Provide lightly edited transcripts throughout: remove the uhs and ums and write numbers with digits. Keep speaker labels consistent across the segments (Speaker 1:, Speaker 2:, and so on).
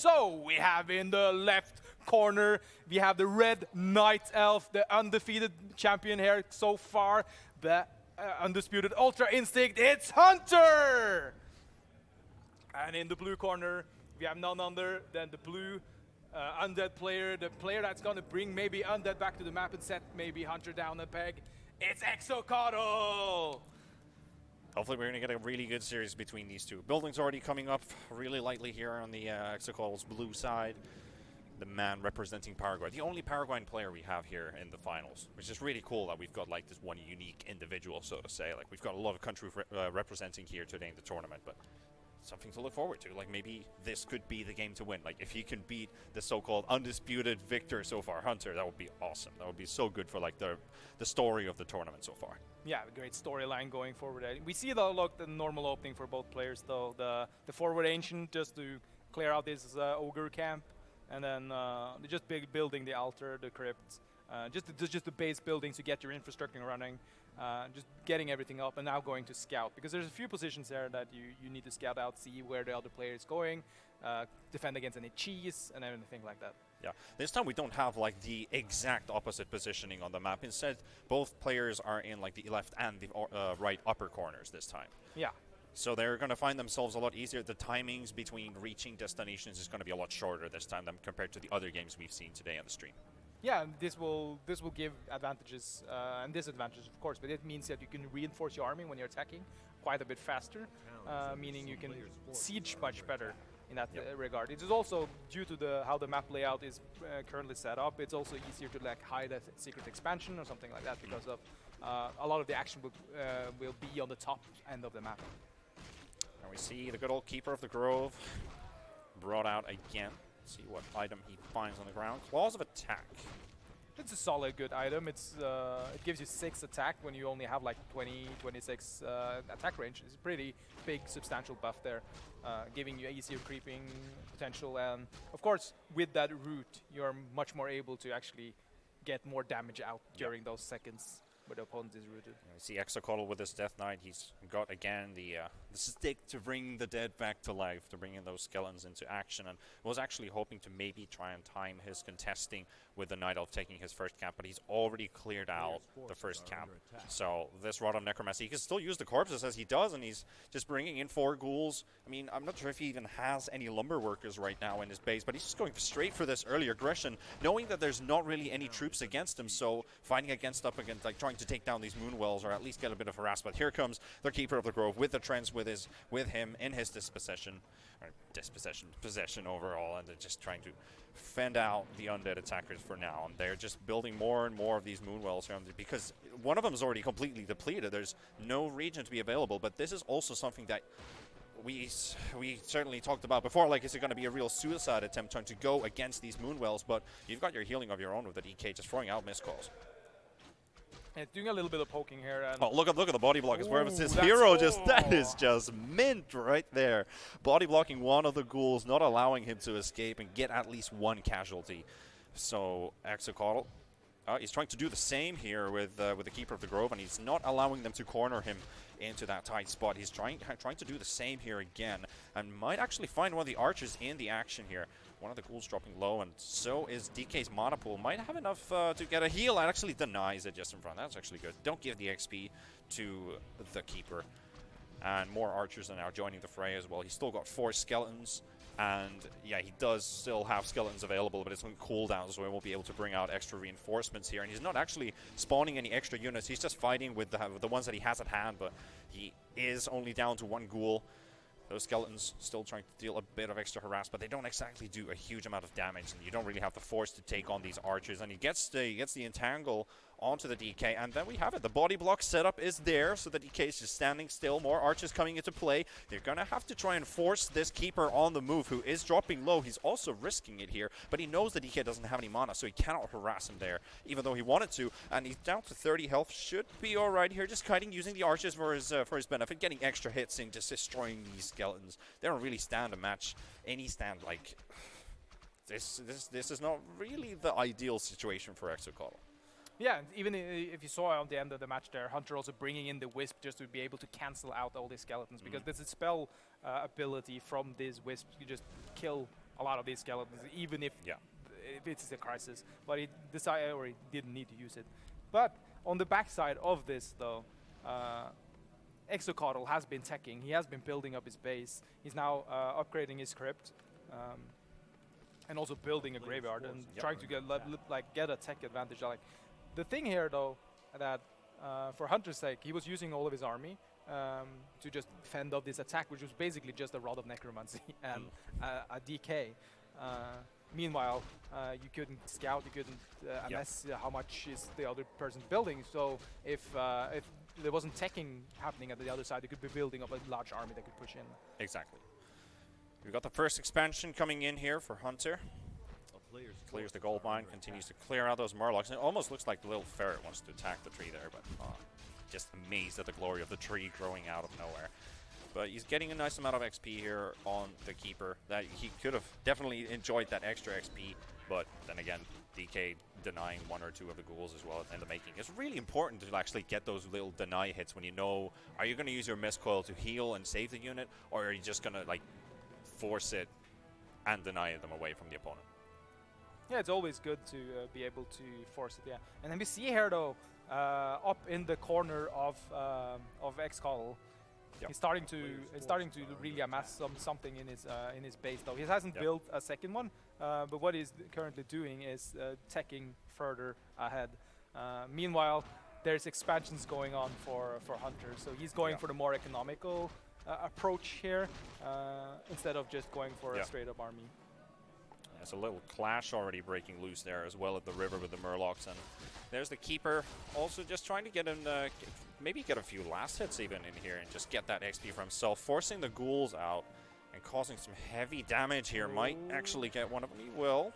Speaker 1: So we have in the left corner, we have the red Night Elf, the undefeated champion here so far, the undisputed Ultra Instinct, it's Hunter! And in the blue corner, we have none other than the blue undead player, the player that's gonna bring maybe undead back to the map and set maybe Hunter down a peg. It's XOcoatl!
Speaker 2: Hopefully we're going to get a really good series between these two. Building's already coming up really lightly here on the XOcoatl's blue side. The man representing Paraguay. The only Paraguayan player we have here in the finals, which is really cool that we've got like this one unique individual, so to say. Like we've got a lot of country representing here today in the tournament, but something to look forward to. Like maybe this could be the game to win. Like if he can beat the so-called undisputed victor so far, Hunter, that would be awesome. That would be so good for like the story of the tournament so far.
Speaker 1: Yeah, a great storyline going forward. We see the normal opening for both players though. The forward ancient just to clear out this ogre camp, and then just building the altar, the crypt, just the base buildings to get your infrastructure running. Just getting everything up and now going to scout, because there's a few positions there that you need to scout out, see where the other player is going, defend against any cheese and anything like that.
Speaker 2: Yeah, this time we don't have like the exact opposite positioning on the map. Instead, both players are in like the left and the right upper corners this time.
Speaker 1: Yeah.
Speaker 2: So they're going to find themselves a lot easier. The timings between reaching destinations is going to be a lot shorter this time than compared to the other games we've seen today on the stream.
Speaker 1: Yeah, this will give advantages and disadvantages, of course, but it means that you can reinforce your army when you're attacking quite a bit faster, meaning you can siege much better in that regard. It is also due to how the map layout is currently set up. It's also easier to like hide a secret expansion or something like that because of a lot of the action will be on the top end of the map.
Speaker 2: And we see the good old Keeper of the Grove brought out again. See what item he finds on the ground. Claws of Attack.
Speaker 1: It's a solid good item. It's it gives you 6 attack when you only have like 26 attack range. It's a pretty big substantial buff there, giving you easier creeping potential, and of course with that root you're much more able to actually get more damage out during those seconds where the opponent is rooted.
Speaker 2: We see XOcoatl with his Death Knight. He's got again the stick to bring the dead back to life, to bring in those skeletons into action, and was actually hoping to maybe try and time his contesting with the Night Elf taking his first camp, but he's already cleared out the first camp. So this Rod of Necromancy, he can still use the corpses as he does, and he's just bringing in 4 ghouls. I mean, I'm not sure if he even has any lumber workers right now in his base, but he's just going straight for this early aggression, knowing that there's not really any troops against him, so fighting up against, like trying to take down these moonwells or at least get a bit of harassment. Here comes the Keeper of the Grove with the Trends with him in his possession overall, and they're just trying to fend out the undead attackers for now. And they're just building more and more of these moonwells because one of them is already completely depleted. There's no region to be available, but this is also something that we certainly talked about before. Like, is it going to be a real suicide attempt trying to go against these moonwells? But you've got your healing of your own with the DK, just throwing out miscalls.
Speaker 1: And doing a little bit of poking here. And
Speaker 2: oh, look at the body block. Where his hero that is just mint right there. Body blocking one of the ghouls, not allowing him to escape and get at least one casualty. So XOcoatl, he's trying to do the same here with the Keeper of the Grove, and he's not allowing them to corner him into that tight spot. He's trying to do the same here again, and might actually find one of the archers in the action here. One of the ghouls dropping low, and so is DK's mana pool. Might have enough to get a heal, and actually denies it just in front. That's actually good. Don't give the XP to the Keeper. And more archers are now joining the fray as well. He's still got 4 skeletons, and yeah, he does still have skeletons available, but it's on cooldown, so he won't be able to bring out extra reinforcements here. And he's not actually spawning any extra units. He's just fighting with the ones that he has at hand, but he is only down to 1 ghoul. Those skeletons still trying to deal a bit of extra harass, but they don't exactly do a huge amount of damage, and you don't really have the force to take on these archers. And he gets the entangle onto the DK, and then we have it. The body block setup is there, so the DK is just standing still. More archers coming into play. They're going to have to try and force this Keeper on the move, who is dropping low. He's also risking it here, but he knows the DK doesn't have any mana, so he cannot harass him there, even though he wanted to. And he's down to 30 health. Should be all right here. Just kiting, using the archers for his benefit, getting extra hits and just destroying these skeletons. They don't really stand a match. Any stand like this is not really the ideal situation for XOcoatl.
Speaker 1: Yeah, even if you saw on the end of the match there, Hunter also bringing in the Wisp just to be able to cancel out all these skeletons, because there's a spell ability from this Wisp. You just kill a lot of these skeletons, even if it's a crisis. But he decided, or he didn't need to use it. But on the backside of this, though, XOcoatl has been teching. He has been building up his base. He's now upgrading his crypt, and also building a graveyard and trying to get a tech advantage. Like the thing here, though, that for Hunter's sake, he was using all of his army to just fend off this attack, which was basically just a Rod of Necromancy and a DK. Meanwhile, you couldn't scout, you couldn't unless how much is the other person building. So if there wasn't teching happening at the other side, you could be building up a large army that could push in.
Speaker 2: Exactly. We've got the first expansion coming in here for Hunter. Clears the gold mine, continues to clear out those Murlocs. And it almost looks like the little ferret wants to attack the tree there, but just amazed at the glory of the tree growing out of nowhere. But he's getting a nice amount of XP here on the Keeper. That he could have definitely enjoyed that extra XP, but then again, DK denying 1 or 2 of the ghouls as well in the making. It's really important to actually get those little deny hits when you know, are you going to use your Mist Coil to heal and save the unit, or are you just going to like force it and deny them away from the opponent?
Speaker 1: Yeah, it's always good to be able to force it. Yeah, and then we see here though, up in the corner of XOcoatl, he's starting to really amass something in his base though. He hasn't built a second one, but what he's currently doing is teching further ahead. Meanwhile, there's expansions going on for Hunter, so he's going for the more economical approach here instead of just going for a straight up army.
Speaker 2: There's a little clash already breaking loose there as well at the river with the Murlocs, and there's the Keeper also just trying to get him maybe get a few last hits even in here and just get that XP for himself, forcing the ghouls out and causing some heavy damage here. Might actually get one of them. He will.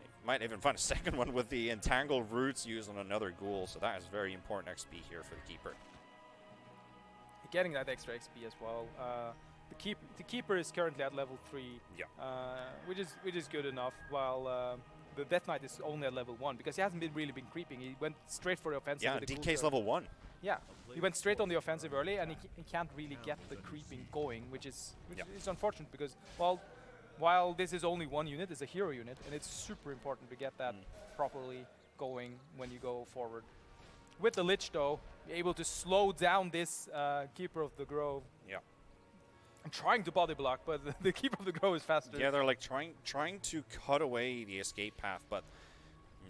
Speaker 2: He might even find a second one with the Entangled Roots used on another ghoul, so that is very important XP here for the Keeper.
Speaker 1: Getting that extra XP as well. The Keeper is currently at level 3, which is good enough, while the Death Knight is only at level 1 because he hasn't really been creeping. He went straight for the offensive.
Speaker 2: Yeah, DK's level 1.
Speaker 1: Yeah, he went straight on the offensive early, and he can't really get the creeping going, which is unfortunate because while this is only one unit, it's a hero unit, and it's super important to get that properly going when you go forward. With the Lich, though, you're able to slow down this Keeper of the Grove.
Speaker 2: Yeah.
Speaker 1: I'm trying to body block, but the Keeper of the Grove is faster.
Speaker 2: Yeah, they're like trying to cut away the escape path, but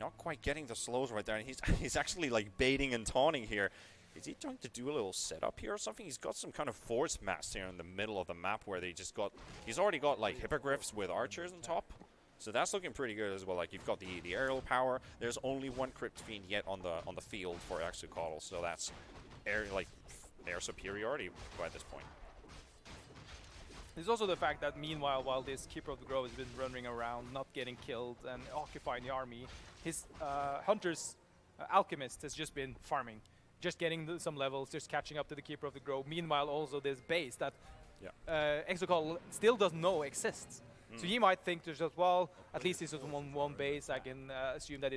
Speaker 2: not quite getting the slows right there. And he's actually like baiting and taunting here. Is he trying to do a little setup here or something? He's got some kind of force mass here in the middle of the map where he's already got like hippogriffs with archers on top. So that's looking pretty good as well. Like you've got the aerial power. There's only one Crypt Fiend yet on the field for XOcoatl, so that's air superiority by this point.
Speaker 1: There's also the fact that meanwhile, while this Keeper of the Grove has been running around, not getting killed and occupying the army, his Hunter's Alchemist has just been farming, just getting some levels, just catching up to the Keeper of the Grove. Meanwhile, also this base that XOcoatl still doesn't know exists. So he might think there's just, well, at least this is one base. I can assume that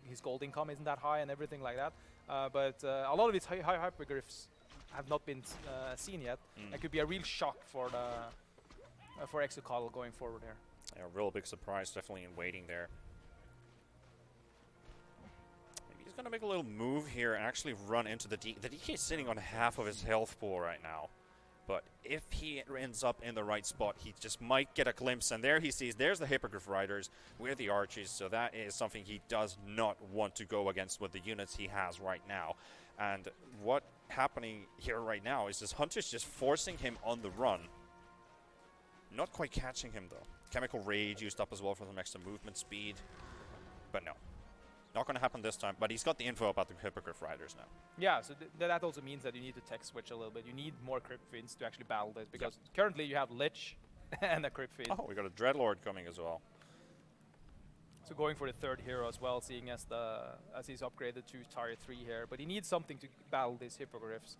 Speaker 1: his gold income isn't that high and everything like that. But a lot of his high hyperglyphs have not been seen yet. It could be a real shock for XOcoatl going forward here.
Speaker 2: Yeah, a real big surprise, definitely in waiting there. Maybe he's gonna make a little move here and actually run into the DK. The DK is sitting on half of his health pool right now. But if he ends up in the right spot, he just might get a glimpse. And there he sees, there's the Hippogriff Riders with the archers. So that is something he does not want to go against with the units he has right now. And what happening here right now is this Hunter's just forcing him on the run. Not quite catching him though. Chemical Rage used up as well for some extra movement speed. But no. Not going to happen this time, but he's got the info about the Hippogriff Riders now.
Speaker 1: Yeah, so that also means that you need to tech switch a little bit. You need more Crypt Fiends to actually battle this, because currently you have Lich and a Crypt Fiend.
Speaker 2: Oh, we got a Dreadlord coming as well.
Speaker 1: So going for the third hero as well, seeing as he's upgraded to Tier 3 here. But he needs something to battle these Hippogriffs.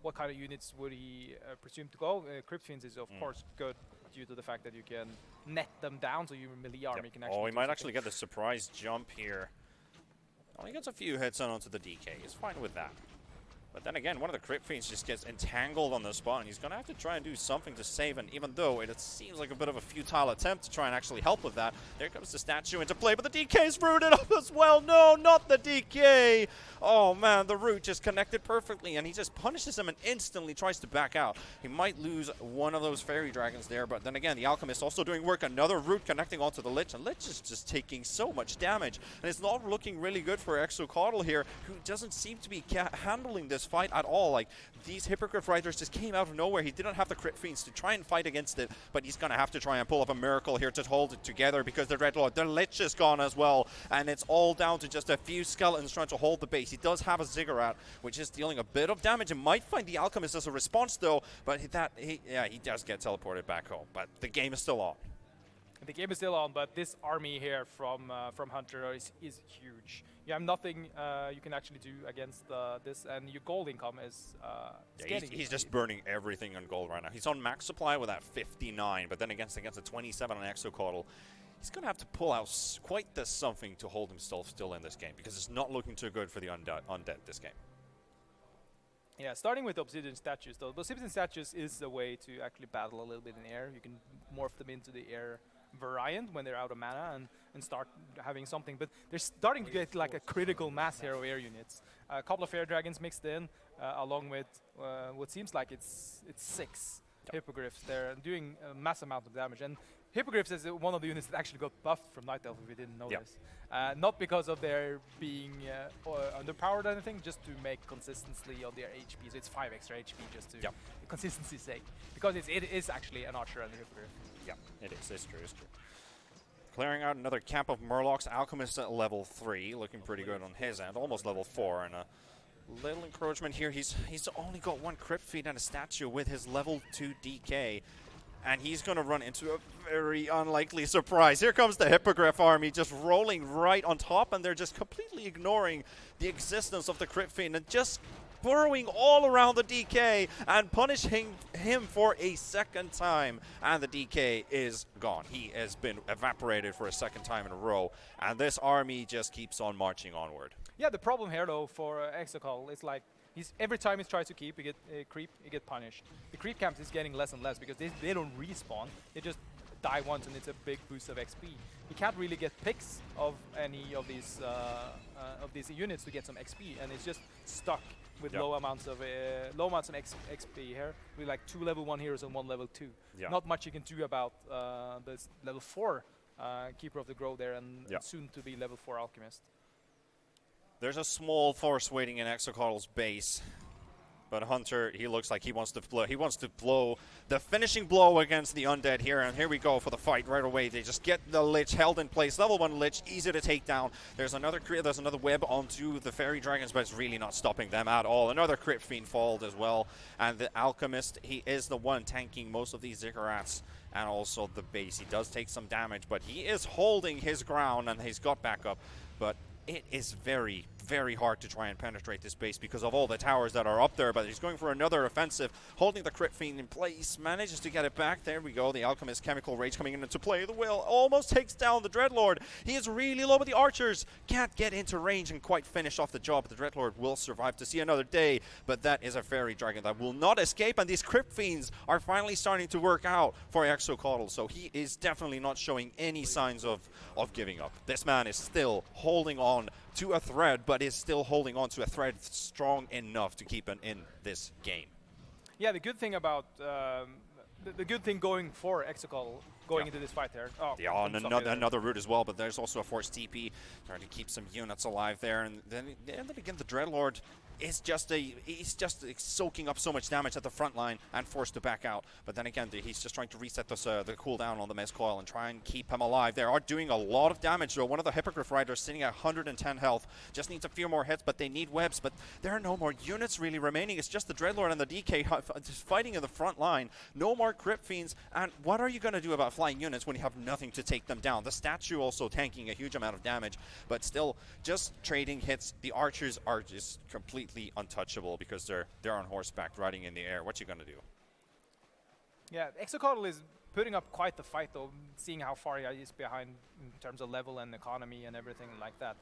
Speaker 1: What kind of units would he presume to go? Crypt Fiends is of course good due to the fact that you can net them down, so your melee army can actually.
Speaker 2: Oh, he might actually get the surprise jump here. Oh, he gets a few hits on onto the DK. He's fine with that. But then again, one of the Crypt Fiends just gets entangled on the spot, and he's going to have to try and do something to save. And even though it seems like a bit of a futile attempt to try and actually help with that, there comes the statue into play. But the DK's rooted up as well. No, not the DK. Oh man, the root just connected perfectly, and he just punishes him and instantly tries to back out. He might lose one of those fairy dragons there, but then again, the alchemist also doing work. Another root connecting onto the lich, and lich is just taking so much damage, and it's not looking really good for XOcoatl here, who doesn't seem to be handling this fight at all. Like, these Hippogriff Riders just came out of nowhere. He didn't have the Crypt Fiends to try and fight against it, but he's going to have to try and pull up a miracle here to hold it together, because the Dreadlord, the lich is gone as well, and it's all down to just a few skeletons trying to hold the base. He does have a ziggurat, which is dealing a bit of damage, and might find the alchemist as a response though, but he does get teleported back home. But the game is still on.
Speaker 1: The game is still on, but this army here from Hunter is huge. You have nothing you can actually do against this, and your gold income is
Speaker 2: he's just burning everything on gold right now. He's on max supply with that 59, but then against a 27 on XOcoatl, he's going to have to pull out quite the something to hold himself still in this game, because it's not looking too good for the undead this game.
Speaker 1: Yeah, starting with obsidian statues though. The obsidian statues is a way to actually battle a little bit in air. You can morph them into the air variant when they're out of mana and start having something. But they're starting to get like a critical mass here of air units. A couple of air dragons mixed in, along with what seems like it's 6 hippogriffs. They're doing a mass amount of damage. And hippogriffs is one of the units that actually got buffed from Night Elf, if we didn't know this. Not because of their being underpowered or anything, just to make consistency on their HP. So it's 5 extra HP just to consistency's sake. Because it is actually an archer and a hippogriff.
Speaker 2: Yeah, it is. It's true. It's true. Clearing out another camp of Murlocs. Alchemist at level 3, looking pretty good on his end. Almost level 4, and a little encouragement here. He's only got 1 Crypt Fiend and a statue with his level 2 DK. And he's going to run into a very unlikely surprise. Here comes the Hippogriff army just rolling right on top, and they're just completely ignoring the existence of the Crypt Fiend and just burrowing all around the DK and punishing him for a second time. And the DK is gone. He has been evaporated for a second time in a row, and this army just keeps on marching onward.
Speaker 1: Yeah, the problem here though for XOcoatl is like, every time he tries to creep, he get punished. The creep camps is getting less and less because they don't respawn. They just die once and it's a big boost of XP. He can't really get picks of any of these units to get some XP, and it's just stuck with low amounts of XP here, with like 2 level 1 heroes and 1 level 2. Not much you can do about this level 4 Keeper of the Grove there, and soon to be level 4 Alchemist.
Speaker 2: There's a small force waiting in XOcoatl's base, but Hunter, he looks like he wants to blow the finishing blow against the undead here, and here we go for the fight right away. They just get the Lich held in place. Level 1 Lich, easy to take down. There's another web onto the Fairy Dragons, but it's really not stopping them at all. Another Crypt Fiend falls as well, and the Alchemist, he is the one tanking most of these Ziggurats and also the base. He does take some damage, but he is holding his ground, and he's got backup, but it is very, very hard to try and penetrate this base because of all the towers that are up there, but he's going for another offensive, holding the Crypt Fiend in place, manages to get it back. There we go, the Alchemist Chemical Rage coming into play. The Will almost takes down the Dreadlord. He is really low, but the archers can't get into range and quite finish off the job. The Dreadlord will survive to see another day, but that is a Fairy Dragon that will not escape, and these Crypt Fiends are finally starting to work out for XOcoatl, so he is definitely not showing any signs of giving up. This man is still holding on to a thread, but is still holding on to a thread strong enough to keep him in this game.
Speaker 1: Yeah, the good thing about the good thing going for XOcoatl going into this fight there.
Speaker 2: And another route as well, but there's also a forced TP trying to keep some units alive there, and then again the Dreadlord is he's just soaking up so much damage at the front line and forced to back out. But then again, he's just trying to reset the cooldown on the Mez Coil and try and keep him alive. They are doing a lot of damage though. One of the Hippogriff Riders sitting at 110 health, just needs a few more hits, but they need webs. But there are no more units really remaining. It's just the Dreadlord and the DK just fighting in the front line. No more Crypt Fiends, and what are you going to do about flying units when you have nothing to take them down? The statue also tanking a huge amount of damage, but still just trading hits. The archers are just completely untouchable because they're on horseback riding in the air. What you gonna do?
Speaker 1: Yeah, XOcoatl is putting up quite the fight though, seeing how far he is behind in terms of level and economy and everything like that.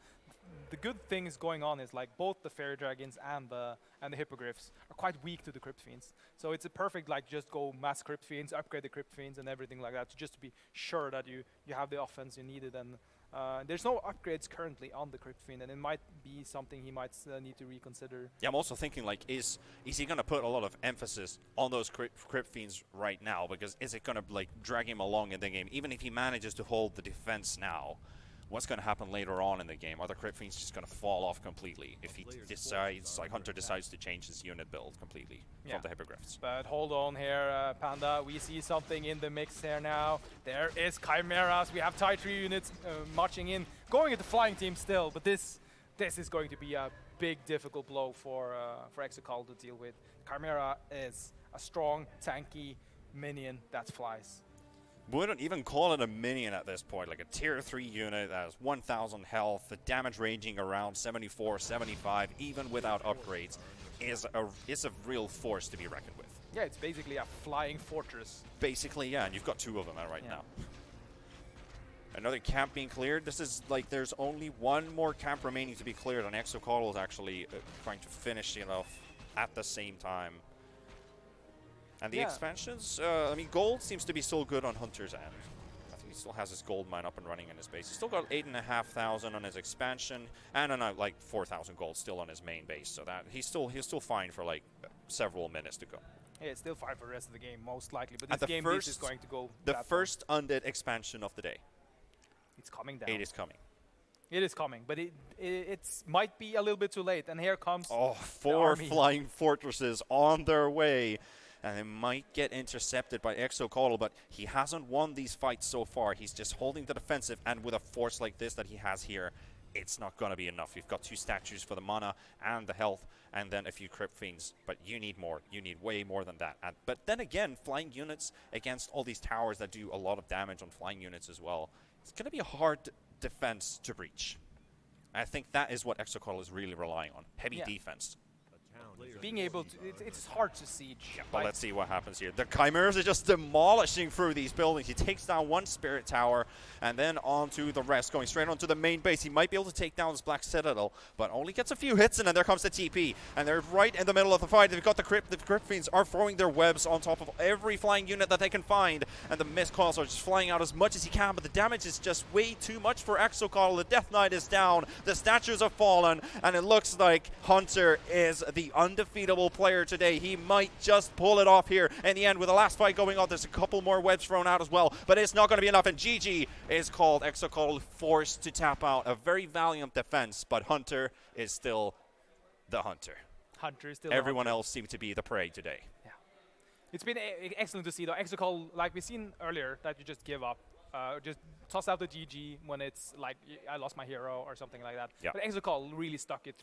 Speaker 1: the good things going on is like both the fairy dragons and the hippogriffs are quite weak to the crypt fiends. So it's a perfect like just go mass crypt fiends, upgrade the crypt fiends and everything like that, just to be sure that you have the offense you needed. And there's no upgrades currently on the crypt fiend, and it might be something he might need to reconsider.
Speaker 2: Yeah, I'm also thinking like, is he gonna put a lot of emphasis on those crypt fiends right now? Because is it gonna like drag him along in the game? Even if he manages to hold the defense now, what's going to happen later on in the game? Are the crypt fiends just going to fall off completely if he decides, like Hunter decides to change his unit build completely from the hippogriffs?
Speaker 1: But hold on here, Panda. We see something in the mix here now. There is Chimeras. We have TIE 3 units marching in, going into flying team still. But this is going to be a big, difficult blow for XOcoatl to deal with. Chimera is a strong, tanky minion that flies.
Speaker 2: Wouldn't even call it a minion at this point, like a tier 3 unit that has 1000 health, the damage ranging around 74, 75, even without upgrades, is a real force to be reckoned with.
Speaker 1: Yeah, it's basically a flying fortress.
Speaker 2: Basically, yeah, and you've got 2 of them right now. Another camp being cleared. This is like there's only one more camp remaining to be cleared, and XOcoatl is actually trying to finish it off at the same time. And the expansions, I mean, gold seems to be still good on Hunter's end. I think he still has his gold mine up and running in his base. He's still got 8,500 on his expansion, and like 4,000 gold still on his main base. So that he's still fine for like several minutes to go.
Speaker 1: Yeah, it's still fine for the rest of the game, most likely. But this game is going to go.
Speaker 2: The first undead expansion of the day.
Speaker 1: It's coming down.
Speaker 2: It is coming.
Speaker 1: It is coming, but it might be a little bit too late. And here comes
Speaker 2: 4 flying fortresses on their way. And they might get intercepted by XOcoatl, but he hasn't won these fights so far. He's just holding the defensive, and with a force like this that he has here, it's not going to be enough. You've got 2 statues for the mana and the health, and then a few crypt fiends. But you need more. You need way more than that. But then again, flying units against all these towers that do a lot of damage on flying units as well. It's going to be a hard defense to breach. I think that is what XOcoatl is really relying on. Heavy defense.
Speaker 1: Being able to, it's hard to siege.
Speaker 2: Yeah, but let's see what happens here. The Chimeras are just demolishing through these buildings. He takes down 1 spirit tower and then onto the rest, going straight onto the main base. He might be able to take down this Black Citadel, but only gets a few hits, and then there comes the TP. And they're right in the middle of the fight. They've got the Crypt Fiends are throwing their webs on top of every flying unit that they can find, and the mist coils are just flying out as much as he can, but the damage is just way too much for XOcoatl. The Death Knight is down, the statues have fallen, and it looks like Hunter is the undefeatable player today. He might just pull it off here in the end with the last fight going on. There's a couple more webs thrown out as well, but it's not going to be enough, and GG is called. XOcoatl forced to tap out. A very valiant defense, but Hunter is still the hunter.
Speaker 1: Hunter is still
Speaker 2: Everyone else seemed to be the prey today.
Speaker 1: Yeah. It's been excellent to see, though. XOcoatl, like we've seen earlier, that you just give up. Just toss out the GG when it's like, I lost my hero or something like that.
Speaker 2: Yeah.
Speaker 1: But XOcoatl really stuck it through.